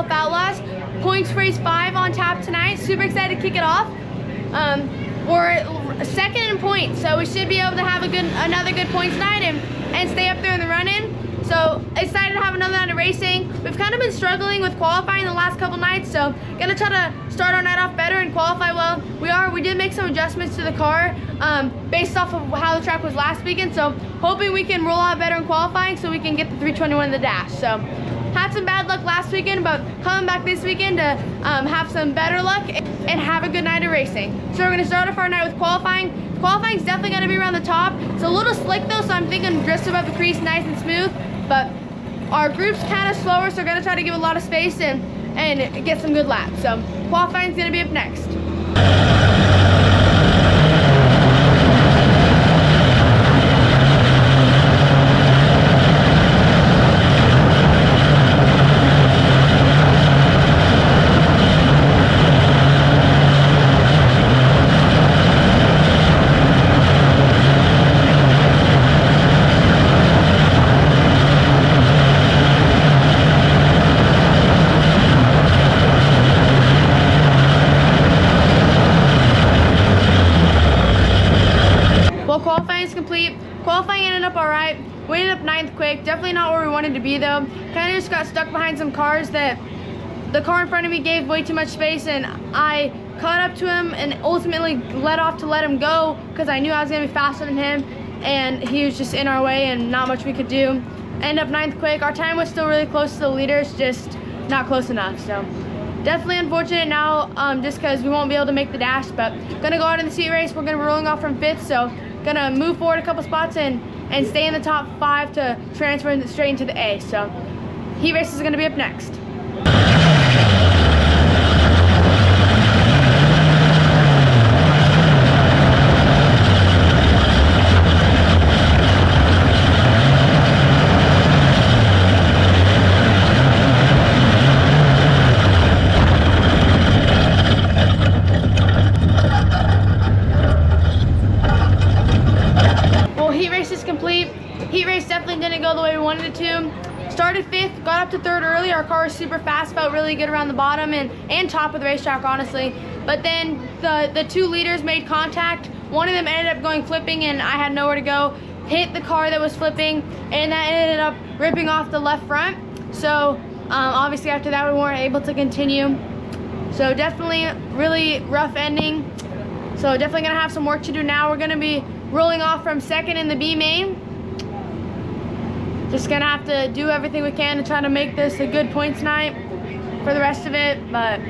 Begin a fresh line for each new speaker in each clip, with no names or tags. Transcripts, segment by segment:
Bluff Outlaws. Points race 5 on tap tonight. Super excited to kick it off. We're second in points, so we should be able to have another good points night and stay up there in the run-in. So excited to have another night of racing. We've kind of been struggling with qualifying the last couple nights, so gonna try to start our night off better and qualify well. We did make some adjustments to the car based off of how the track was last weekend, so hoping we can roll out better in qualifying so we can get the 321 in the dash. So had some bad luck last weekend, but coming back this weekend to have some better luck and have a good night of racing. So we're gonna start off our night with qualifying. Qualifying is definitely gonna be around the top. It's a little slick though, so I'm thinking just above the crease, nice and smooth. But our group's kind of slower, so we're gonna try to give a lot of space and get some good laps. So qualifying is gonna be up next. Well, qualifying is complete. Qualifying ended up all right. We ended up 9th quick. Definitely not where we wanted to be though. Kind of just got stuck behind some cars that the car in front of me gave way too much space, and I caught up to him and ultimately let off to let him go because I knew I was gonna be faster than him, and he was just in our way and not much we could do. Ended up 9th quick. Our time was still really close to the leaders, just not close enough. So definitely unfortunate now, just because we won't be able to make the dash, but gonna go out in the seat race. We're gonna be rolling off from 5th, so gonna move forward a couple spots and stay in the top 5 to transfer straight into the A. So heat race is gonna be up next. Heat race definitely didn't go the way we wanted it to. Started 5th, got up to 3rd early. Our car was super fast, felt really good around the bottom and top of the racetrack, honestly. But then the 2 leaders made contact. One of them ended up going flipping, and I had nowhere to go. Hit the car that was flipping, and that ended up ripping off the left front. So obviously after that we weren't able to continue. So definitely really rough ending. So definitely gonna have some work to do now. We're gonna be rolling off from 2nd in the B main. Just gonna have to do everything we can to try to make this a good points night for the rest of it, but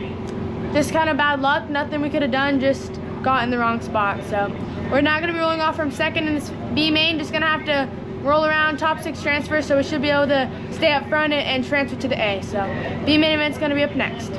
just kind of bad luck. Nothing we could have done, just got in the wrong spot. So we're now gonna be rolling off from 2nd in this B main. Just gonna have to roll around top 6 transfers, so we should be able to stay up front and transfer to the A. So B main event's gonna be up next.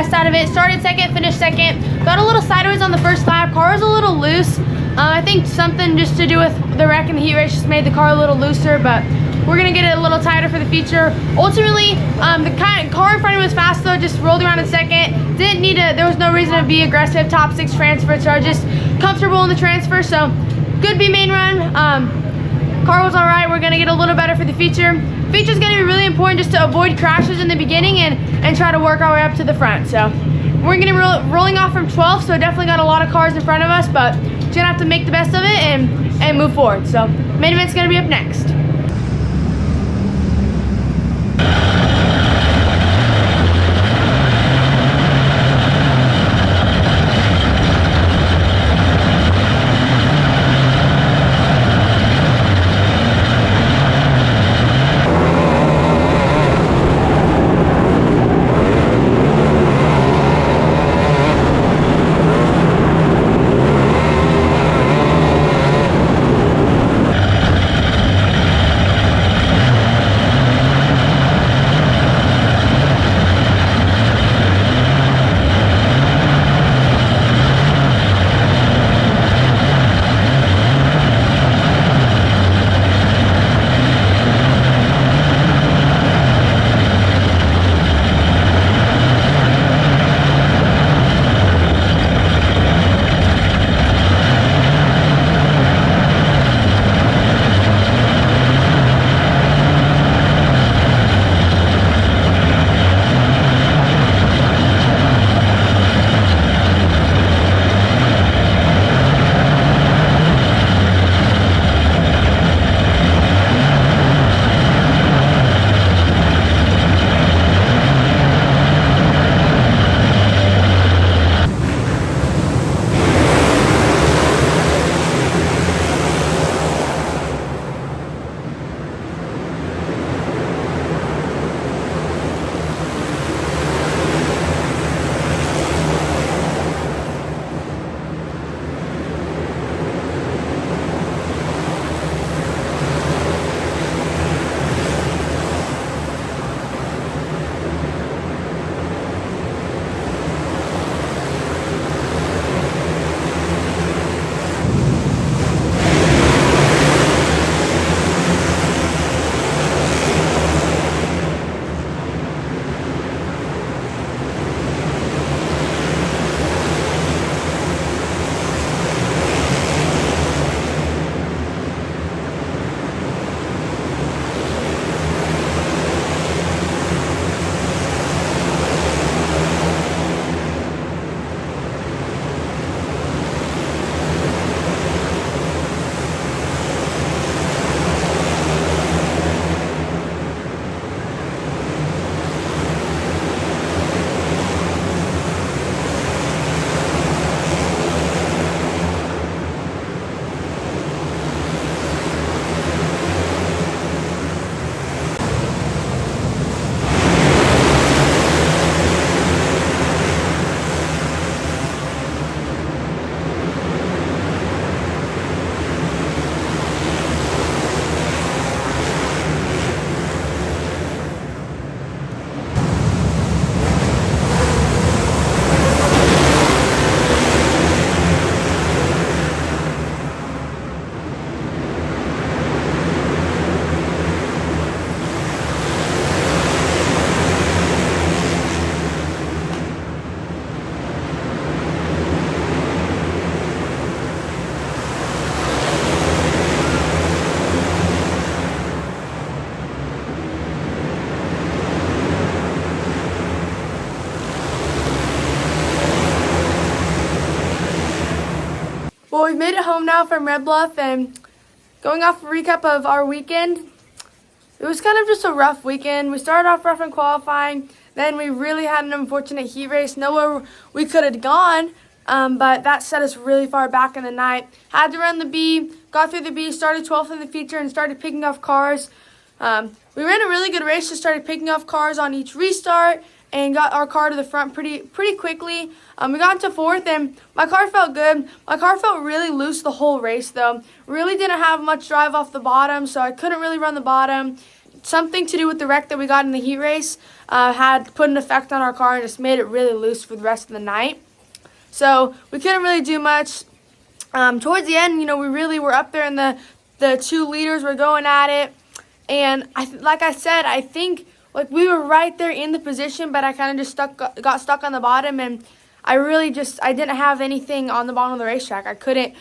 best out of it. Started second, finished second. Got a little sideways on the first lap. Car was a little loose. I think something just to do with the wreck in the heat race just made the car a little looser, but we're gonna get it a little tighter for the future. Ultimately, the car in front of me was fast though, just rolled around in second. Didn't need to, there was no reason to be aggressive top 6 transfer, so I was just comfortable in the transfer, so good B main run. Car was all right. We're gonna get a little better for the future. Feature's gonna be really important just to avoid crashes in the beginning and try to work our way up to the front. So we're gonna be rolling off from 12th, so definitely got a lot of cars in front of us, but just gonna have to make the best of it and move forward. So main event's gonna be up next. Well, we've made it home now from Red Bluff, and going off a recap of our weekend, it was kind of just a rough weekend. We started off rough in qualifying, then we really had an unfortunate heat race, nowhere we could have gone, but that set us really far back in the night. Had to run the B, got through the B, started 12th in the feature, and started picking off cars. We ran a really good race, just started picking off cars on each restart, and got our car to the front pretty quickly. We got into 4th, and my car felt good. My car felt really loose the whole race, though. Really didn't have much drive off the bottom, so I couldn't really run the bottom. something to do with the wreck that we got in the heat race had put an effect on our car and just made it really loose for the rest of the night. So we couldn't really do much. Towards the end, we really were up there in the 2 leaders were going at it. And like I said, I think we were right there in the position, but I kind of just got stuck on the bottom, and I didn't have anything on the bottom of the racetrack. I couldn't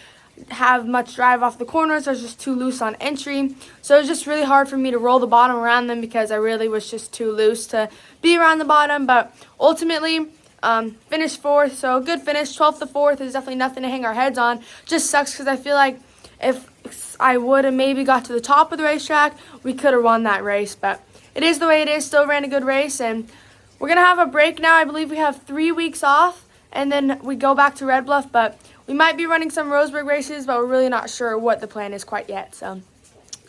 have much drive off the corners. I was just too loose on entry. So it was just really hard for me to roll the bottom around them because I really was just too loose to be around the bottom. But ultimately, finished 4th, so a good finish. 12th to 4th is definitely nothing to hang our heads on. Just sucks because I feel like if I would have maybe got to the top of the racetrack, we could have won that race. But it is the way it is. Still ran a good race, and we're going to have a break now. I believe we have 3 weeks off, and then we go back to Red Bluff. But we might be running some Roseburg races, but we're really not sure what the plan is quite yet. So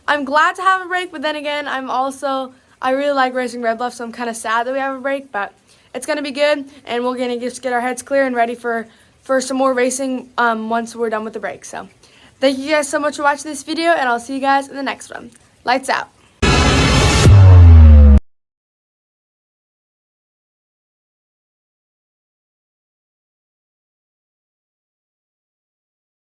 I'm glad to have a break, but then again, I really like racing Red Bluff, so I'm kind of sad that we have a break. But it's going to be good, and we're going to just get our heads clear and ready for some more racing once we're done with the break. So thank you guys so much for watching this video, and I'll see you guys in the next one. Lights out.